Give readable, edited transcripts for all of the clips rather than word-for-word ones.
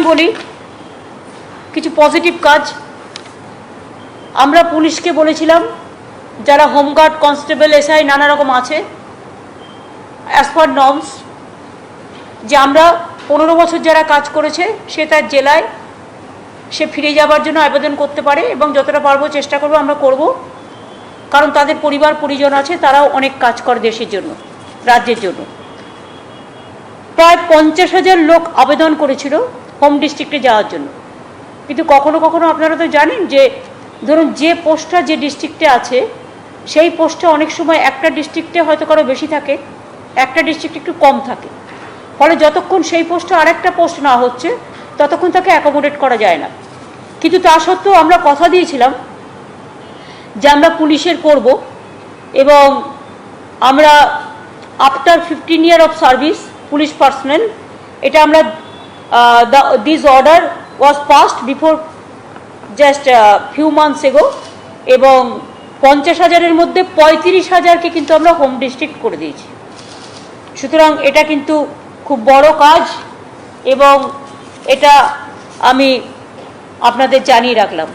বলি কিছু পজিটিভ কাজ। আমরা পুলিশকে বলেছিলাম, যারা হোমগার্ড, কনস্টেবল, এসআই নানা রকম আছে, অ্যাজ পার নর্মস, যে আমরা 15 বছর যারা কাজ করেছে সে তার জেলায় সে ফিরে যাবার জন্য আবেদন করতে পারে, এবং যতটা পারবো চেষ্টা করবো আমরা করব, কারণ তাদের পরিবার পরিজন আছে, তারাও অনেক কাজ করে দেশের জন্য, রাজ্যের জন্য। প্রায় 50,000 লোক আবেদন করেছিল হোম ডিস্ট্রিক্টে যাওয়ার জন্য, কিন্তু কখনো কখনো আপনারা তো জানেন যে ধরুন যে পোস্টটা যে ডিস্ট্রিক্টে আছে সেই পোস্টটা অনেক সময় একটা ডিস্ট্রিক্টে হয়তো কারো বেশি থাকে, একটা ডিস্ট্রিক্টে একটু কম থাকে, ফলে যতক্ষণ সেই পোস্টে আরেকটা পোস্ট না হচ্ছে ততক্ষণ তাকে অ্যাকোমোডেট করা যায় না। কিন্তু তা সত্ত্বেও আমরা কথা দিয়েছিলাম যে আমরা পুলিশের করব, এবং আমরা after 15 years of service police personnel, এটা আমরা this order was passed before just few months এগো, এবং 50,000-এর মধ্যে 35,000-কে কিন্তু আমরা হোম ডিস্ট্রিক্ট করে দিয়েছি। সুতরাং এটা কিন্তু খুব বড় কাজ, এবং এটা আমি আপনাদের জানিয়ে রাখলাম।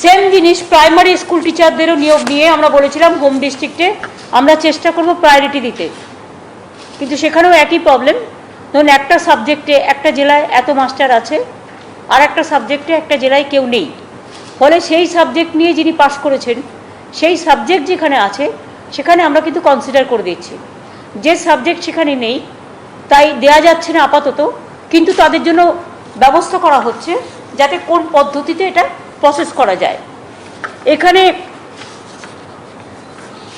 সেম জিনিস প্রাইমারি স্কুল টিচারদেরও নিয়োগ নিয়ে আমরা বলেছিলাম হোম ডিস্ট্রিক্টে আমরা চেষ্টা করব প্রায়োরিটি দিতে, কিন্তু সেখানেও একই প্রবলেম। ধরুন একটা সাবজেক্টে একটা জেলায় এত মাস্টার আছে, আর একটা সাবজেক্টে একটা জেলায় কেউ নেই, ফলে সেই সাবজেক্ট নিয়ে যিনি পাশ করেছেন সেই সাবজেক্ট যেখানে আছে সেখানে আমরা কিন্তু কনসিডার করে দিচ্ছি। যে সাবজেক্ট সেখানে নেই তাই দেয়া যাচ্ছে না আপাতত, কিন্তু তাদের জন্য ব্যবস্থা করা হচ্ছে যাতে কোন পদ্ধতিতে এটা প্রসেস করা যায়। এখানে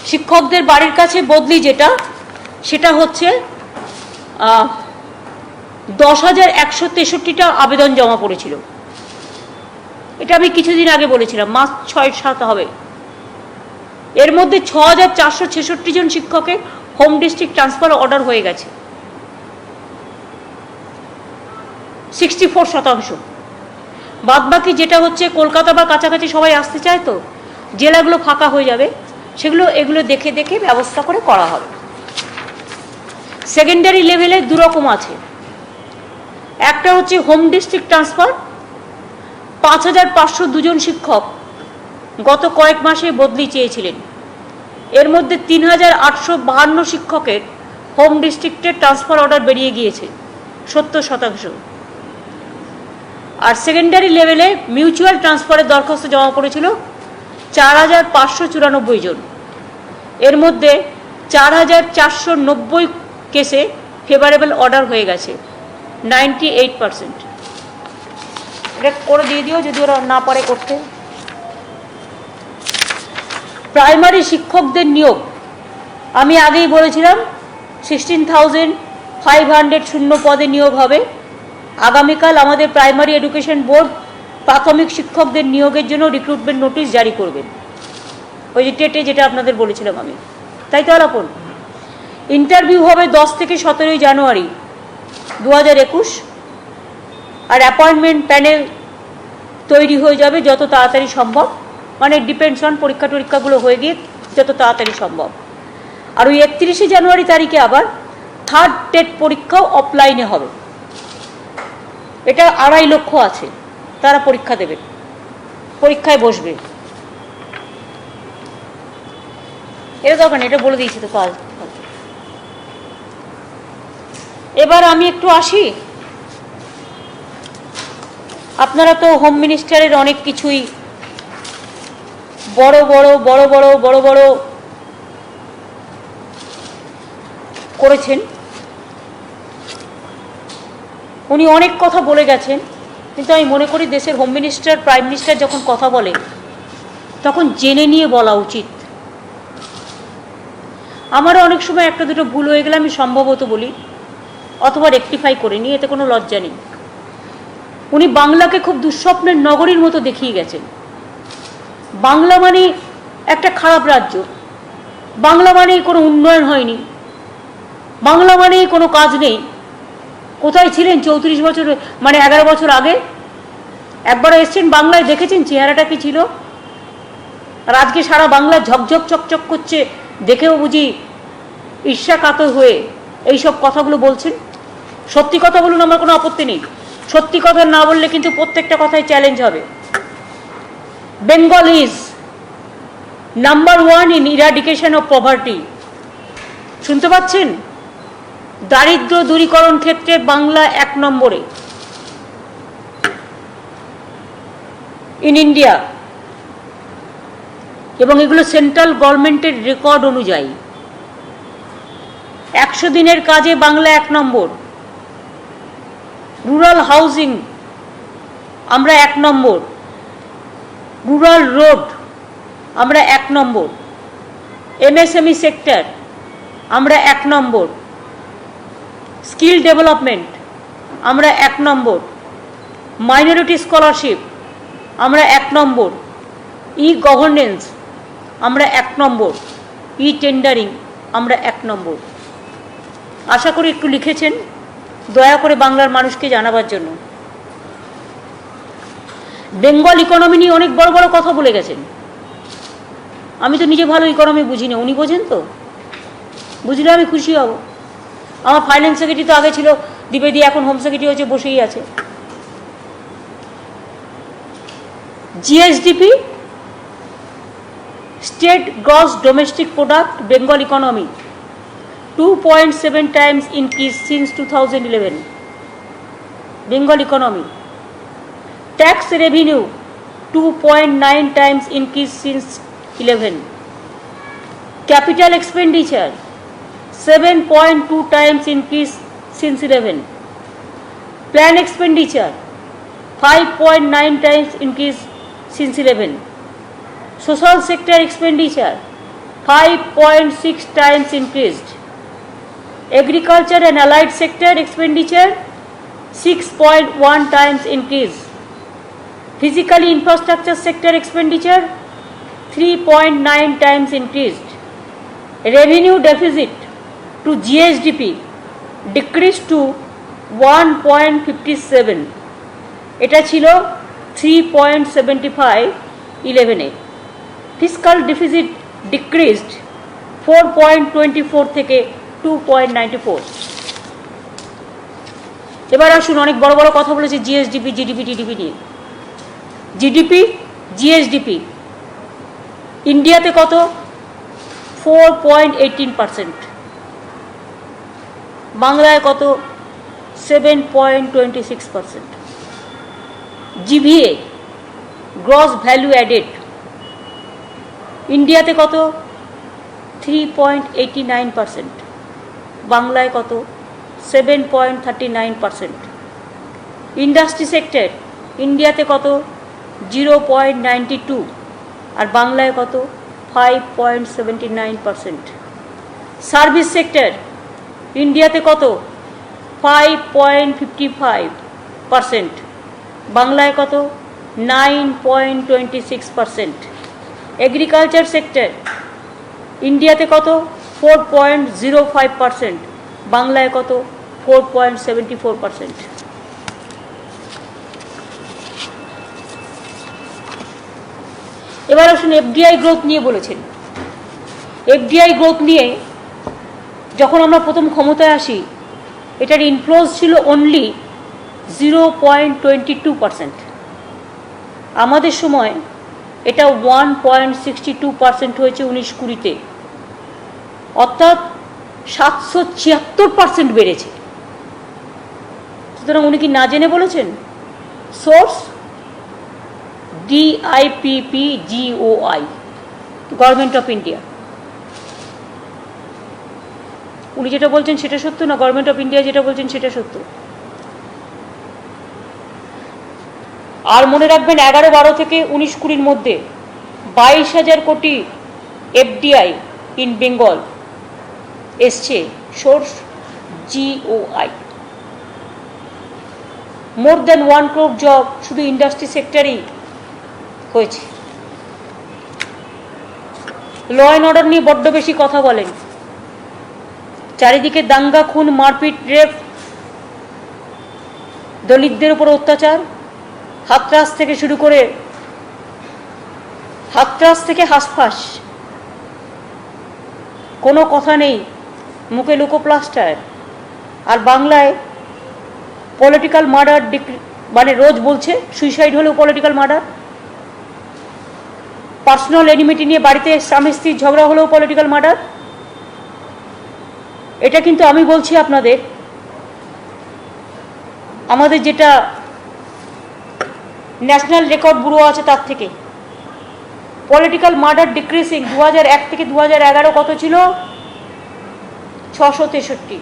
শিক্ষকদের বাড়ির কাছে বদলি যেটা, সেটা হচ্ছে 10,163টা আবেদন জমা পড়েছিল। এটা আমি কিছুদিন আগে বলেছিলাম, মাস 6-7 হবে। এর মধ্যে 6,466 জন শিক্ষকের হোম ডিস্ট্রিক্ট ট্রান্সফার অর্ডার হয়ে গেছে, 64%। বাদবাকি যেটা হচ্ছে কলকাতা বা কাছাকাছি সবাই আসতে চায়, তো জেলাগুলো ফাঁকা হয়ে যাবে, এগুলো দেখে দেখে ব্যবস্থা করে করা হবে। সেকেন্ডারি লেভেলে দুরকম আছে, একটা হচ্ছে হোম ডিস্ট্রিক্ট ট্রান্সফার। 5,502 জন শিক্ষক গত কয়েক মাসে বদলি চেয়েছিলেন, এর মধ্যে 3,852 শিক্ষকের হোম ডিস্ট্রিক্টে ট্রান্সফার অর্ডার বেরিয়ে গিয়েছে, 70%। আর সেকেন্ডারি লেভেলে মিউচুয়াল ট্রান্সফারের দরখাস্ত জমা পড়েছিল 4,594 জন, এর মধ্যে 4,490 কেসে ফেভারেবল অর্ডার হয়ে গেছে, 98%। এটা করে দিয়ে দিও যদি ওরা না পারে করতে। প্রাইমারি শিক্ষকদের নিয়োগ আমি আগেই বলেছিলাম 16,500 শূন্য পদে নিয়োগ হবে। আগামীকাল আমাদের প্রাইমারি এডুকেশন বোর্ড প্রাথমিক শিক্ষকদের নিয়োগের জন্য রিক্রুটমেন্ট নোটিশ জারি করবেন, ওই যে টেটে যেটা আপনাদের বলেছিলাম আমি, তাই তো আলাপন। ইন্টারভিউ হবে 10 থেকে 17 জানুয়ারি 2021, আর অ্যাপয়েন্টমেন্ট প্যানেল তৈরি হয়ে যাবে যত তাড়াতাড়ি সম্ভব, মানে ডিপেন্ডস অন পরীক্ষাগুলো হয়ে গিয়ে যত তাড়াতাড়ি সম্ভব। আর ওই 31 জানুয়ারি তারিখে আবার থার্ড টেট পরীক্ষাও অফলাইনে হবে। এটা 2.5 লক্ষ আছে, তারা পরীক্ষা দেবে, পরীক্ষায় বসবে। এটা দরকার নেই, এটা বলে দিয়েছি তো কাল। এবার আমি একটু আসি, আপনারা তো হোম মিনিস্টারের অনেক কিছুই বড় বড় করেছেন, উনি অনেক কথা বলে গেছেন, কিন্তু আমি মনে করি দেশের হোম মিনিস্টার, প্রাইম মিনিস্টার যখন কথা বলে তখন জেনে নিয়ে বলা উচিত। আমারও অনেক সময় একটা দুটো ভুল হয়ে গেলে আমি সম্ভবত বলি, অথবা রেকটিফাই করে নিই, এতে কোনো লজ্জা নেই। উনি বাংলাকে খুব দুঃস্বপ্নের নগরীর মতো দেখিয়ে গেছেন। বাংলা মানে একটা খারাপ রাজ্য, বাংলা মানেই কোনো উন্নয়ন হয়নি, বাংলা মানেই কোনো কাজ নেই। কোথায় ছিলেন 34 বছর, মানে 11 বছর আগে? একবার এসছেন বাংলায়, দেখেছেন চেহারাটা কি ছিল? আর আজকে সারা বাংলা ঝকঝক চকচক করছে, দেখেও বুঝি ঈর্ষা কাতর হয়ে এইসব কথাগুলো বলছেন। সত্যি কথা বলুন, আমার কোনো আপত্তি নেই। সত্যি কথা না বললে কিন্তু প্রত্যেকটা কথাই চ্যালেঞ্জ হবে। Bengal is number 1 in eradication of poverty. শুনতে পাচ্ছেন? দারিদ্র দূরীকরণ ক্ষেত্রে বাংলা 1 নম্বরে ইন ইন্ডিয়া, এবং এগুলো সেন্ট্রাল গভর্নমেন্টের রেকর্ড অনুযায়ী। 100 দিনের কাজে বাংলা 1 নম্বর। রুরাল হাউজিং আমরা 1 নম্বর। রুরাল রোড আমরা 1 নম্বর। এমএসএমই সেক্টর আমরা 1 নম্বর। স্কিল ডেভেলপমেন্ট আমরা 1 নম্বর। মাইনরিটি স্কলারশিপ আমরা 1 নম্বর। ই গভর্নেন্স আমরা 1 নম্বর। ই টেন্ডারিং আমরা 1 নম্বর। আশা করি একটু লিখেছেন, দয়া করে বাংলার মানুষকে জানাবার জন্য। বেঙ্গল ইকোনমি নিয়ে অনেক বড় বড় কথা বলে গেছেন। আমি তো নিজে ভালো ইকোনমি বুঝি না, উনি বোঝেন তো, বুঝলে আমি খুশি হব। আমার ফাইন্যান্স সেক্রেটারি তো আগে ছিল দ্বিবেদী, এখন হোম সেক্রেটারি হয়েছে, বসেই আছে। GSDP, state gross domestic product, Bengal economy 2.7 times increase since 2011. Bengal economy. Tax revenue 2.9 times increase since 11. Capital expenditure 7.2 times increase since 11. Plan expenditure 5.9 times increase since 11. Social sector expenditure 5.6 times increased. Agriculture and allied sector expenditure 6.1 times increase. Physically infrastructure sector expenditure 3.9 times increased. Revenue deficit to GSDP decreased to 1.57. এটা ছিল 3.75 11-এ। Fiscal deficit decreased 4.24 থেকে 2.94। এবার আসুন, অনেক বড় বড় কথা বলেছে জিএসডিপি, জিডিপি, টিডিপি নিয়ে। জিডিপি, জিএসডিপি ইন্ডিয়াতে কত? 4.18%। বাংলায় কত? 7.26%। জিভিএ, গ্রস ভ্যালু অ্যাডেড, ইন্ডিয়াতে কত? 3.89%। বাংলায় কত? 7.39%। ইন্ডাস্ট্রি সেক্টর ইন্ডিয়াতে কত? 0.92, আর বাংলায় কত? 5.79%। সার্ভিস সেক্টর ইন্ডিয়াতে কত? 5.55%। বাংলায় কত? 9.26%। এগ্রিকালচার সেক্টর ইন্ডিয়াতে কত? 4.05%। বাংলায় কত? 4.74%। এবার আসুন, এফডিআই গ্রোথ নিয়ে বলেছেন। এফডিআই গ্রোথ নিয়ে যখন আমরা প্রথম ক্ষমতায় আসি, এটার ইনফ্লোজ ছিল অনলি 0.22%। আমাদের সময় এটা 1.62% হয়েছে 19-20-তে, অর্থাৎ 776% বেড়েছে। সুতরাং উনি কি না জেনে বলেছেন? Source DIPPGOI, government of India. উনি যেটা বলছেন সেটা সত্য না, গভর্নমেন্ট অফ ইন্ডিয়া যেটা বলছেন সেটা সত্য? আর মনে রাখবেন, 11-12 থেকে 19-20-র মধ্যে 22,000 কোটি এফডিআই ইন বেঙ্গল এসছে। Source GOI। More than 1 crore job শুধু ইন্ডাস্ট্রি সেক্টরেই হয়েছে। ল অ্যান্ড অর্ডার নিয়ে বড্ড বেশি কথা বলেন। চারিদিকে দাঙ্গা, খুন, মারপিট, রেপ, দলিতদের উপর অত্যাচার, হাতরাস থেকে শুরু করে হাতরাস থেকে হাঁসফাঁস, কোনো কথা নেই, মুখে লুকোপ্লাস্টার। আর বাংলায় পলিটিক্যাল মার্ডার মানে রোজ বলছে সুইসাইড হলেও পলিটিক্যাল মার্ডার, পার্সোনাল এনিমিটি নিয়ে বাড়িতে স্বামী স্ত্রীর ঝগড়া হলেও পলিটিক্যাল মার্ডার। এটা কিন্তু আমি বলছি আপনাদের, আমাদের যেটা ন্যাশনাল রেকর্ড ব্যুরো আছে তার থেকে। পলিটিক্যাল মার্ডার ডিক্রিজিং 2001 থেকে 2011 কত ছিল? 663।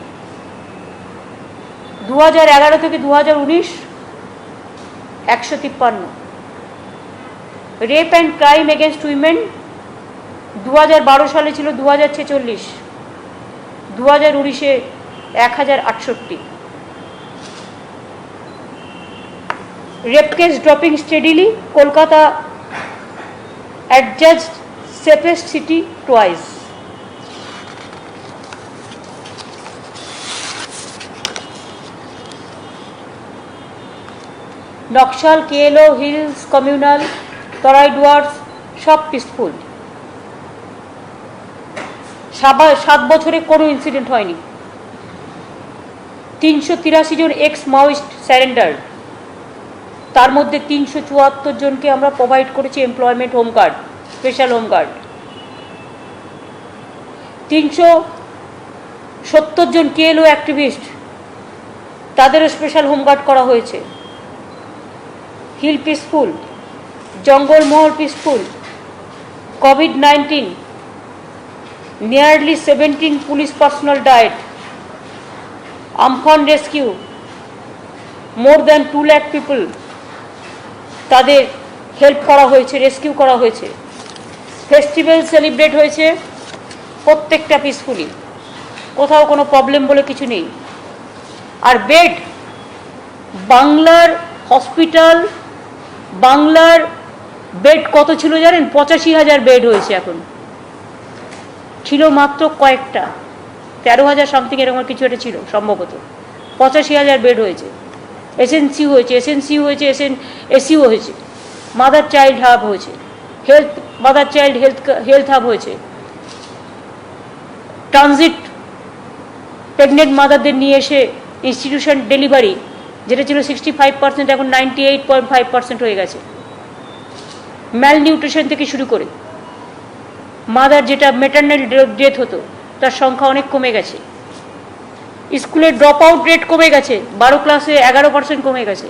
2011 থেকে 2019 153। Rape and crime against women 2012 সালে ছিল 2046, 2019-এ 1068। Rape case dropping steadily, Kolkata adjudged safest city twice. Naxal, KLO, hills, communal, Terai Dooars সব পিসফুল। 7 বছরে কোনো ইনসিডেন্ট হয়নি। 383 জন এক্স মাওয়িস্ট স্যারেন্ডার, তার মধ্যে 374 জনকে আমরা প্রোভাইড করেছি employment home card, special home card. 370 জন কেএলও অ্যাক্টিভিস্ট, তাদেরও স্পেশাল হোম গার্ড করা হয়েছে। Hill peaceful, Jangalmahal peaceful. COVID-19, nearly 17 police personnel died. Amphan rescue, more than 2 lakh people, তাদের হেল্প করা হয়েছে, রেস্কিউ করা হয়েছে। ফেস্টিভ্যাল সেলিব্রেট হয়েছে, প্রত্যেকটা পিসফুলি, কোথাও কোনো প্রবলেম বলে কিছু নেই। আর বেড, বাংলার হসপিটাল, বাংলার বেড কত ছিল জানেন? 85,000 বেড হয়েছে এখন, ছিল মাত্র কয়েকটা, 13,000 সামথিং এরকম কিছু একটা ছিল সম্ভবত। 85,000 বেড হয়েছে। এসএনসি হয়েছে, এসিও হয়েছে, মাদার চাইল্ড হাব হয়েছে, মাদার চাইল্ড হেলথ হাব হয়েছে। ট্রানজিট প্রেগনেন্ট মাদারদের নিয়ে এসে ইনস্টিটিউশন ডেলিভারি, যেটা ছিল 65%, এখন 98.5% হয়ে গেছে। ম্যাল নিউট্রিশন থেকে শুরু করে মাদার যেটা মেটারনাল ডেথ হতো, তার সংখ্যা অনেক কমে গেছে। স্কুলের ড্রপ আউট রেট কমে গেছে, 12 ক্লাসে 11% কমে গেছে।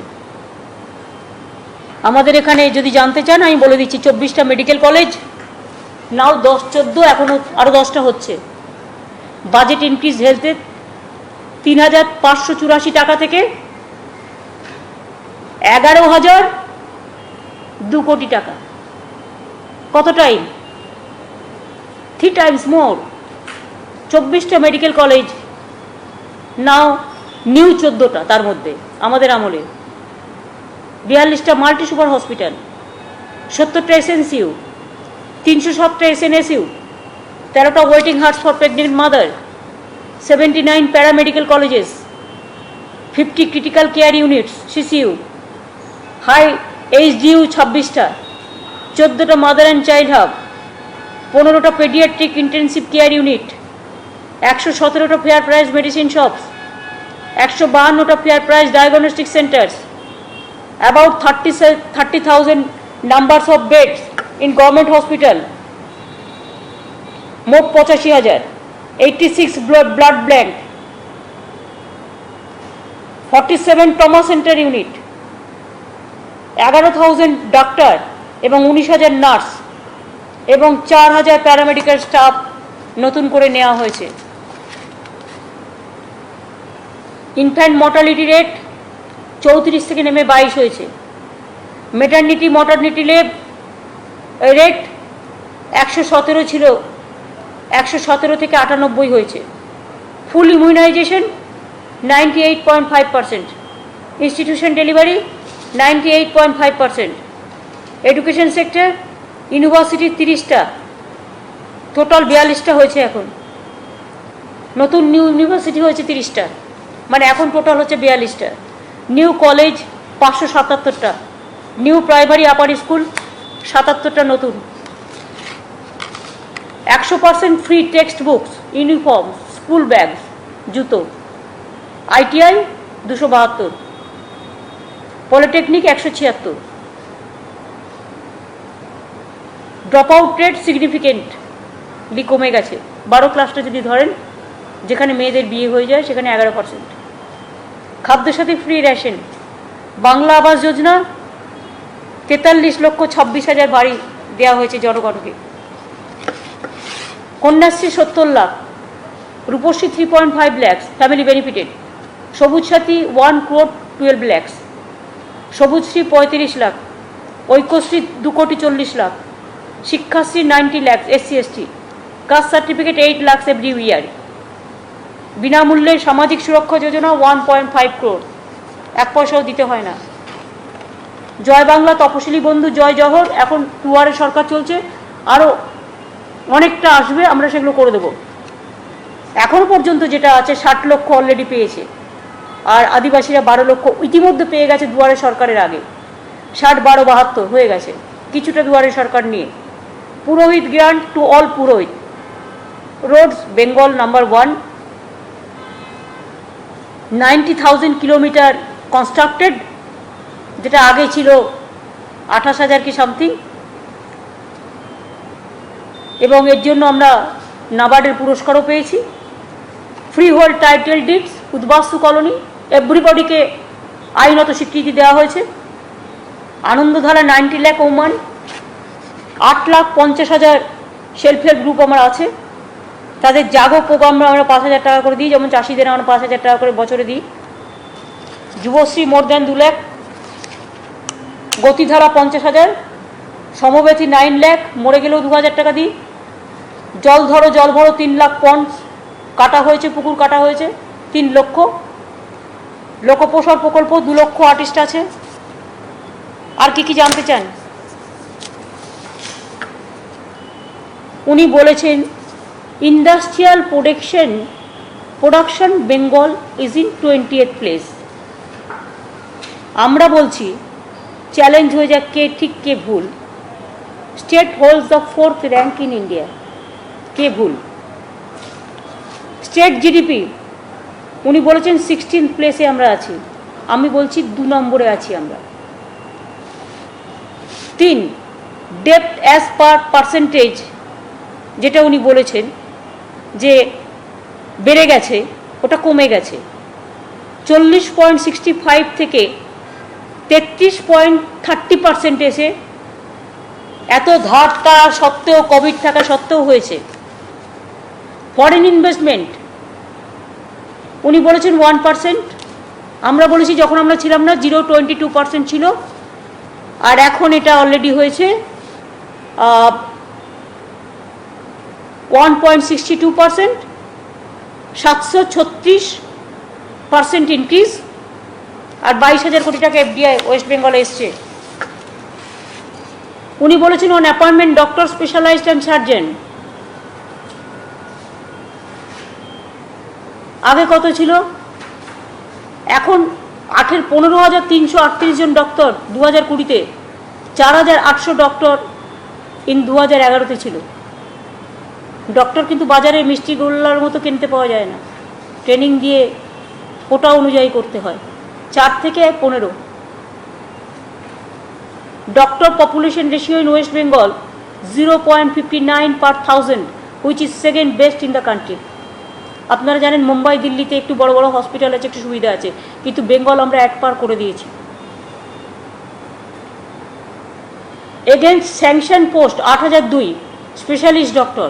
আমাদের এখানে যদি জানতে চান আমি বলে দিচ্ছি, 24টা মেডিকেল কলেজ, নাও 10-14, এখনও আরও 10টা হচ্ছে। বাজেট ইনক্রিজ হেলথের 3,584 টাকা থেকে 11,002 কোটি টাকা। কত টাইম? 3 times more. 24টা মেডিকেল কলেজ, নাও নিউ 14টা, তার মধ্যে আমাদের আমলে 42টা মাল্টি সুপার হসপিটাল, 70টা এসএনসিইউ, 307টা এসএনএসইউ, 13টা waiting huts for pregnant mother, 79 paramedical colleges, 50 critical care units CCU, high HDU 26টা, 14টা মাদার অ্যান্ড চাইল্ড হাব, 15টা পেডিয়াট্রিক ইন্টেন্সিভ কেয়ার ইউনিট, 117টা ফেয়ার প্রাইস মেডিসিন শপস, 152টা fair price diagnostic centres, about 30,000 numbers of beds in government hospital, মোট 85,000, 86 blood bank, 47 trauma center unit, 11,000 doctor এবং 19,000 nurse এবং 4,000 paramedical staff নতুন করে নেওয়া হয়েছে। ইনফ্যান্ট মর্টালিটি রেট 34 থেকে নেমে 22 হয়েছে। মর্টারনিটি রেট 117 ছিল, 117 থেকে 98 হয়েছে। Full immunisation 98.5%, institution delivery 98.5%, education sector university 30টা, টোটাল 42টা হয়েছে এখন। নতুন নিউ ইউনিভার্সিটি হয়েছে 30টা, মানে এখন টোটাল হচ্ছে 42টা। নিউ কলেজ 577টা, নিউ প্রাইমারি আপার স্কুল 77টা নতুন। 100% free text books, uniform, school bag, জুতো। ITI 272, polytechnic 176, drop out rate significantly কমে গেছে। 12 ক্লাসটা যদি ধরেন, যেখানে মেয়েদের বিয়ে হয়ে যায় সেখানে 11%। খাদ্যসাথী ফ্রি রেশন, বাংলা আবাস যোজনা 43,26,000 বাড়ি দেওয়া হয়েছে জনগণকে। Kanyashree 70 lakh, Rupashree 3.5 lakhs family benefited, Sabooj Sathi 1,12 lakhs, Sabujshree 35 lakh, Aikyashree 2,40,00,000, Shikshashree 90 lakhs SC/ST, caste certificate 8 lakhs every year, বিনামূল্যে সামাজিক সুরক্ষা যোজনা 1.5 crore, 1 পয়সাও দিতে হয় না। জয় বাংলা, তপশিলি বন্ধু, জয় জহর, এখন দুয়ারে সরকার চলছে, আরও অনেকটা আসবে, আমরা সেগুলো করে দেব। এখন পর্যন্ত যেটা আছে 60 লক্ষ অলরেডি পেয়েছে, আর আদিবাসীরা 12 লক্ষ ইতিমধ্যে পেয়ে গেছে দুয়ারে সরকারের আগে। 60, 12, 72 হয়ে গেছে কিছুটা দুয়ারে সরকার নিয়ে। Purohit grant to all purohit, roads Bengal number 1, 90,000 kilometre constructed, যেটা আগে ছিল 28,000 কি সামথিং, এবং এর জন্য আমরা নাবার্ডের পুরস্কারও পেয়েছি। ফ্রি হোল্ড টাইটেল ডিডস, উদ্বাস্তু কলোনি, এভরিবডিকে আইনত স্বীকৃতি দেওয়া হয়েছে। Anandadhara 90 lakh women, 8,50,000 self help group আমার আছে, তাদের জাগো প্রোগ্রাম আমরা 5,000 টাকা করে দিই, যেমন চাষিদের আমরা 5,000 টাকা করে বছরে দিই। যুবশ্রী মোর দ্যান 2 লাখ, গতিধারা 50,000, সমবেতী 9 লাখ, মরে গেলেও 2,000 টাকা দিই। জল ধরো জল ভরো 3 লাখ পন্ডস কাটা হয়েছে, পুকুর কাটা হয়েছে 3 লক্ষ। লোকপ্রসার প্রকল্প 2 লক্ষ আর্টিস্ট আছে। আর কি কি জানতে চান? উনি বলেছেন industrial production Bengal is in 20th place. আমরা বলছি চ্যালেঞ্জ হয়ে যাক কে ঠিক কে ভুল। State holds the 4th rank in India, কে ভুল? স্টেট জিডিপি উনি বলেছেন 16th প্লেসে আমরা আছি, আমি বলছি 2 নম্বরে আছি আমরা। 3, ডেপ্ট অ্যাজ পার পার্সেন্টেজ, যেটা উনি বলেছেন যে বেড়ে গেছে, ওটা কমে গেছে। 40.65 থেকে 33.30% এসে এত ধারটা সত্ত্বেও, কোভিড থাকা সত্ত্বেও হয়েছে। ফরেন ইনভেস্টমেন্ট উনি বলেছেন 1%, আমরা বলেছি যখন আমরা ছিলাম না 0.22% ছিল, আর এখন এটা অলরেডি হয়েছে 1.62%, 736% ইনক্রিজ, আর 22,000 কোটি টাকা এফডিআই ওয়েস্ট বেঙ্গলে এসছে। উনি বলেছেন on appointment doctor specialised and surgeon, আগে কত ছিল, এখন 15,338 জন ডক্টর 2020-তে, 4,800 ডক্টর ইন 2011-তে ছিল। ডক্টর কিন্তু বাজারে মিষ্টি গোল্লার মতো কিনতে পাওয়া যায় না, ট্রেনিং দিয়ে কোটা অনুযায়ী করতে হয়। 4 থেকে 15। Doctor population ratio in West Bengal 0.59 per 1000, which is second best in the country. আপনারা জানেন মুম্বাই দিল্লিতে একটু বড় বড় হসপিটাল আছে, একটু সুবিধা আছে, কিন্তু বেঙ্গল আমরা 1 পার করে দিয়েছি। Against sanction post 8,002 specialist doctor,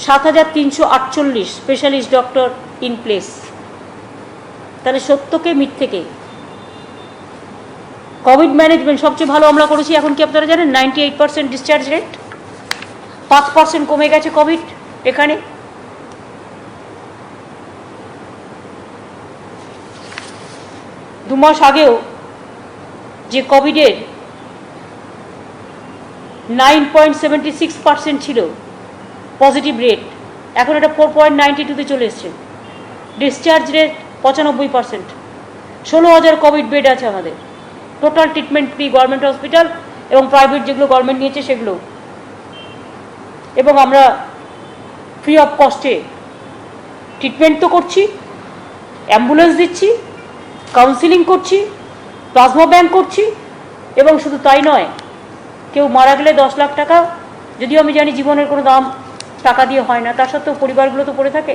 7,348 specialist doctor in place. তাহলে সত্যকে মিথ্যেকে। কোভিড ম্যানেজমেন্ট সবচেয়ে ভালো আমরা করেছি, এখন কি আপনারা জানেন 98% ডিসচার্জ রেট, 5% কমে গেছে কোভিড এখানে। দু মাস আগেও যে কোভিডের 9.76% ছিল পজিটিভ রেট, এখন এটা 4.92-তে চলে এসছে। Discharge rate 95%। 16,000 কোভিড বেড আছে আমাদের। Total treatment free government hospital এবং প্রাইভেট যেগুলো গভর্নমেন্ট নিয়েছে সেগুলো, এবং আমরা ফ্রি অফ কস্টে ট্রিটমেন্ট তো করছি, অ্যাম্বুলেন্স দিচ্ছি, কাউন্সিলিং করছি, প্লাজমা ব্যাংক করছি, এবং শুধু তাই নয়, কেউ মারা গেলে 10 লাখ টাকা, যদিও আমি জানি জীবনের কোনো দাম টাকা দিয়ে হয় না, তা সত্ত্বেও পরিবারগুলো তো পড়ে থাকে,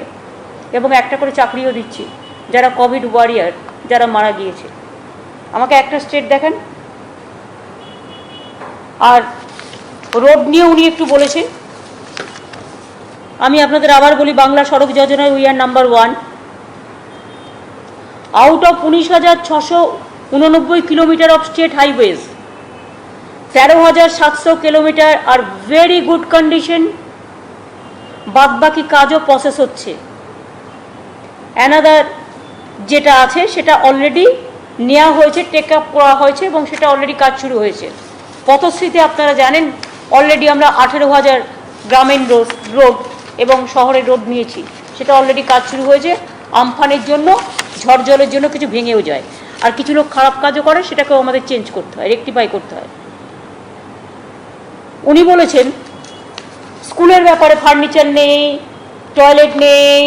এবং একটা করে চাকরিও দিচ্ছি যারা কোভিড ওয়ারিয়ার, যারা মারা গিয়েছে। আমাকে একটা স্টেট দেখেন। আর রোড নিয়ে উনি একটু বলেছে, আমি আপনাদের আবার বলি, বাংলা সড়ক যোজনায় we are number 1। Out of 19,689 kilometre of state highways, 13,700 kilometre are very good condition, বাদবাকি কাজও প্রসেস হচ্ছে। অ্যানাদার যেটা আছে সেটা অলরেডি নেওয়া হয়েছে, টেক আপ করা হয়েছে, এবং সেটা অলরেডি কাজ শুরু হয়েছে। পথশ্রীতে আপনারা জানেন অলরেডি আমরা 18,000 গ্রামীণ রোড এবং শহরের রোড নিয়েছি, সেটা অলরেডি কাজ শুরু হয়েছে। আমফানের জন্য, ঝড় জলের জন্য কিছু ভেঙেও যায়, আর কিছু লোক খারাপ কাজও করে, সেটাকেও আমাদের চেঞ্জ করতে হয়, রেকটিফাই করতে হয়। উনি বলেছেন স্কুলের ব্যাপারে ফার্নিচার নেই, টয়লেট নেই,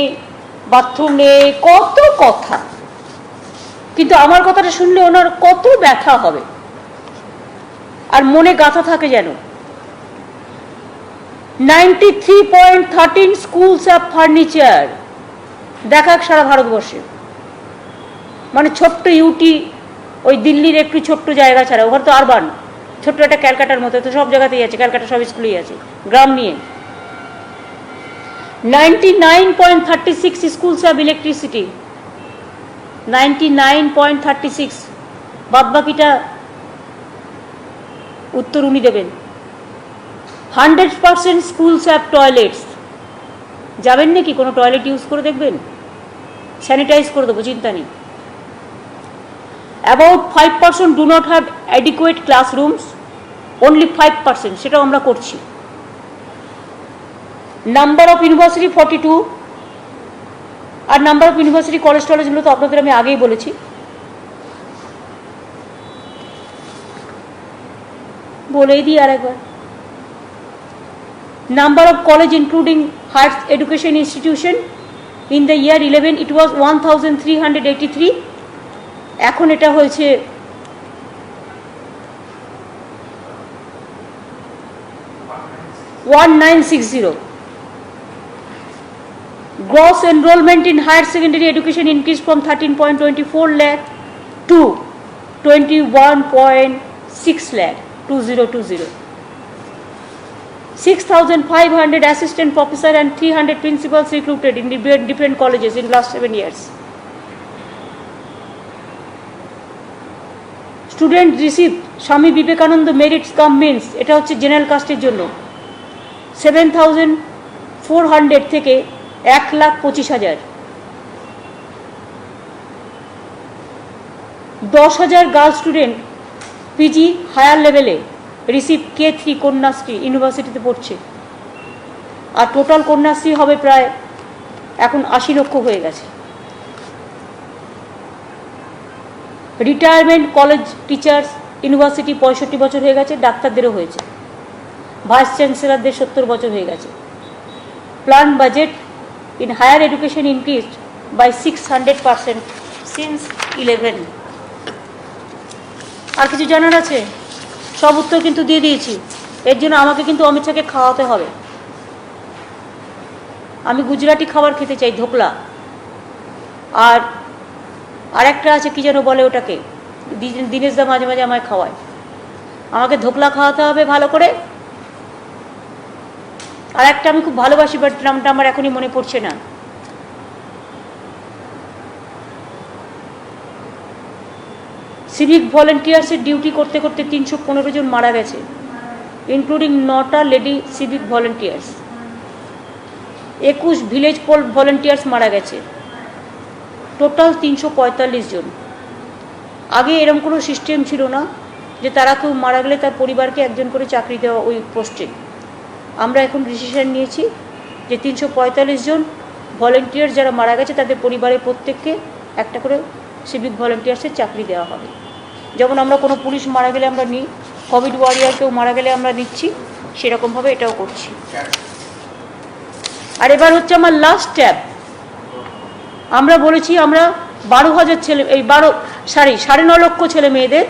বাথরুম নেই, কত কথা, কিন্তু আমার কথাটা শুনলে ওনার কত ব্যথা হবে আর মনে গাঁথা থাকে যেন। 93.13 schools have furniture, দেখাক সারা ভারতবর্ষে। মানে ছোট্ট ইউটি, ওই দিল্লির একটু ছোট্ট জায়গা ছাড়া, ওখানে তো আরবান, ছোট্ট একটা ক্যালকাটার মতো, তো সব জায়গাতেই আছে, ক্যালকাটা সব স্কুলেই আছে, গ্রাম নিয়ে। 99.36 schools have electricity, 99.36, বাদ বাকিটা উত্তর উনি দেবেন। 100% schools have toilets, যাবেন নাকি কোনো টয়লেট ইউজ করে দেখবেন, স্যানিটাইজ করে দেবো, চিন্তা নেই। About 5% do not have adequate classrooms, only 5%, সেটাও আমরা করছি। নাম্বার অফ ইউনিভার্সিটি 42, আর নাম্বার অফ ইউনিভার্সিটি কলেজ টলেজগুলো তো আপনাদের আমি আগেই বলেছি। বলেই দিই আর একবার, number of college including higher education institution in the year 11 it was 1,383, এখন এটা হয়েছে 1960। Gross enrollment in higher secondary education increased from 13.24 lakh to 21.6 lakh 2020. 6,500 assistant professor and 300 principals recruited in different colleges in last 7 years. Student received Swami Vivekananda Merit Cum Means, এটা হচ্ছে general কাস্টের জন্য 7,400 থেকে 1,25,000। 10,000 girl student PG higher লেভেলে receive K3 Kanyashree, ইউনিভার্সিটিতে পড়ছে, আর total Kanyashree হবে প্রায় এখন 80 লক্ষ হয়ে গেছে। রিটায়ারমেন্ট কলেজ টিচার্স ইউনিভার্সিটি 65 বছর হয়ে গেছে, ডাক্তারদেরও হয়েছে, ভাইস চ্যান্সেলরদের 70 বছর হয়ে গেছে। Plan budget in higher education increased by 600% since 11। আর কিছু জানার আছে? সব উত্তর কিন্তু দিয়ে দিয়েছি। এর জন্য আমাকে কিন্তু অমিত শাহকে খাওয়াতে হবে। আমি গুজরাটি খাবার খেতে চাই, ধোকলা। আর আরেকটা আছে কি যেন বলে ওটাকে, দিনেশ দা মাঝে মাঝে আমায় খাওয়ায়, আমাকে ধোকলা খাওয়াতে হবে ভালো করে। আর একটা আমি খুব ভালোবাসি, বাট নামটা আমার এখনই মনে পড়ছে না। সিভিক ভলেন্টিয়ার্সের ডিউটি করতে করতে 315 জন মারা গেছে, ইনক্লুডিং 9টা lady civic volunteers. 21 village volunteers মারা গেছে, টোটাল 345 জন। আগে এরকম কোনো সিস্টেম ছিল না যে তারা কেউ মারা গেলে তার পরিবারকে একজন করে চাকরি দেওয়া ওই পোস্টে। আমরা এখন ডিসিশন নিয়েছি যে 345 জন ভলেন্টিয়ার যারা মারা গেছে তাদের পরিবারের প্রত্যেককে একটা করে সিভিক ভলেন্টিয়ার্সের চাকরি দেওয়া হবে। যেমন আমরা কোনো পুলিশ মারা গেলে আমরা নিই, কোভিড ওয়ারিয়ার কেউ মারা গেলে আমরা নিচ্ছি, সেরকমভাবে এটাও করছি। আর এবার হচ্ছে আমার লাস্ট ট্যাব। আমরা বলেছি আমরা 12,000 ছেলে, এই 9.5 লক্ষ ছেলে মেয়েদের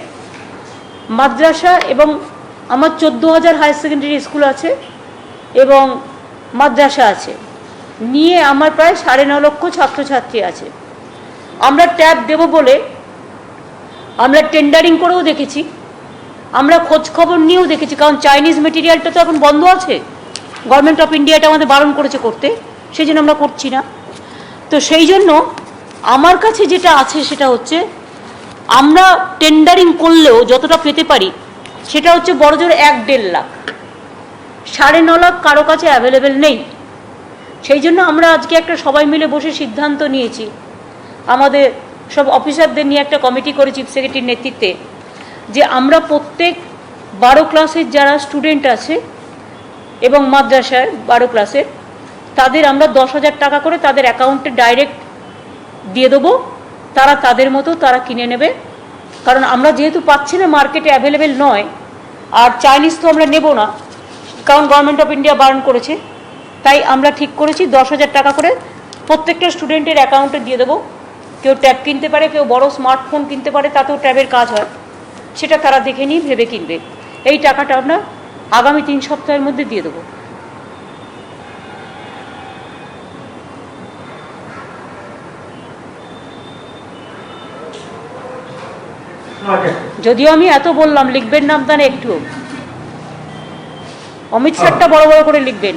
মাদ্রাসা এবং আমার 14,000 হায়ার সেকেন্ডারি স্কুল আছে এবং মাদ্রাসা আছে, নিয়ে আমার প্রায় 9.5 লক্ষ ছাত্রছাত্রী আছে। আমরা ট্যাব দেব বলে আমরা টেন্ডারিং করেও দেখেছি, আমরা খোঁজ খবর নিয়েও দেখেছি, কারণ চাইনিজ মেটেরিয়ালটা তো এখন বন্ধ আছে, গভর্নমেন্ট অফ ইন্ডিয়াটা আমাদের বারণ করেছে করতে, সেই জন্য আমরা করছি না। তো সেই জন্য আমার কাছে যেটা আছে সেটা হচ্ছে আমরা টেন্ডারিং করলেও যতটা পেতে পারি সেটা হচ্ছে বড়জোর 1-1.5 লাখ, 9.5 লাখ কারো কাছে অ্যাভেলেবেল নেই। সেই জন্য আমরা আজকে একটা সবাই মিলে বসে সিদ্ধান্ত নিয়েছি, আমাদের সব অফিসারদের নিয়ে একটা কমিটি করে চিফ সেক্রেটারির নেতৃত্বে, যে আমরা প্রত্যেক 12 ক্লাসের যারা স্টুডেন্ট আছে এবং মাদ্রাসার 12 ক্লাসের তাদের আমরা 10,000 টাকা করে তাদের অ্যাকাউন্টে ডাইরেক্ট দিয়ে দেবো, তারা তাদের মতো তারা কিনে নেবে। কারণ আমরা যেহেতু পাচ্ছি না, মার্কেটে অ্যাভেলেবেল নয়, আর চাইনিজ তো আমরা নেব না, কারণ গভর্নমেন্ট অফ ইন্ডিয়া বারণ করেছে, তাই আমরা ঠিক করেছি 10,000 টাকা করে প্রত্যেকটা স্টুডেন্টের অ্যাকাউন্টে দিয়ে দেবো। কেউ ট্যাব কিনতে পারে, কেউ বড় স্মার্টফোন কিনতে পারে, তাতেও ট্যাবের কাজ হয়, সেটা তারা দেখে নিয়ে ভেবে কিনবে। এই টাকাটা আমরা আগামী 3 সপ্তাহের মধ্যে দিয়ে দেবো। যদিও আমি এত বললাম, লিখবেন না আপনারা একটু, অমিত স্যারটা বড় বড় করে লিখবেন,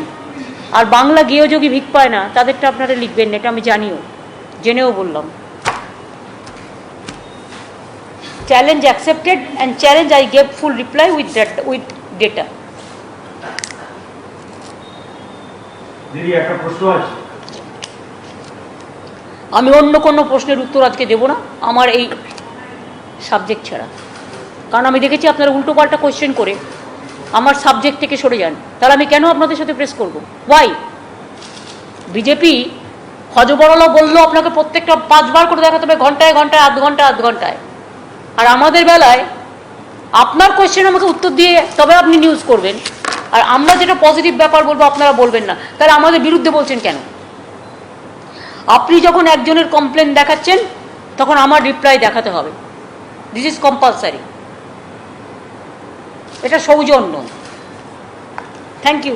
আর বাংলা গেয়যোগী ভিক পায় না তাদেরটা আপনারা লিখবেন না, এটা আমি জানিও, জেনেও বললাম। Challenge accepted and challenge I gave full reply with data. দিদি একটা প্রশ্ন আছে, আমি অন্য কোনো প্রশ্নের উত্তর আজকে দেব না আমার এই সাবজেক্ট ছাড়া, কারণ আমি দেখেছি আপনারা উল্টোপাল্টা কোয়েশ্চেন করে আমার সাবজেক্ট থেকে সরে যান, তাহলে আমি কেন আপনাদের সাথে প্রেস করব? ওয়াই? বিজেপি হজবরলা বললো আপনাকে প্রত্যেকটা 5 বার করে দেখাতে হবে, ঘন্টায় ঘন্টায়, আধ ঘন্টায়, আর আমাদের বেলায় আপনার কোয়েশ্চেন আমাকে উত্তর দিয়ে তবে আপনি নিউজ করবেন, আর আমরা যেটা পজিটিভ ব্যাপার বলবো আপনারা বলবেন না, তাহলে আমাদের বিরুদ্ধে বলছেন কেন? আপনি যখন একজনের কমপ্লেন দেখাচ্ছেন তখন আমার রিপ্লাই দেখাতে হবে, দিস ইজ কম্পালসারি, এটা সৌজন্য। Thank you.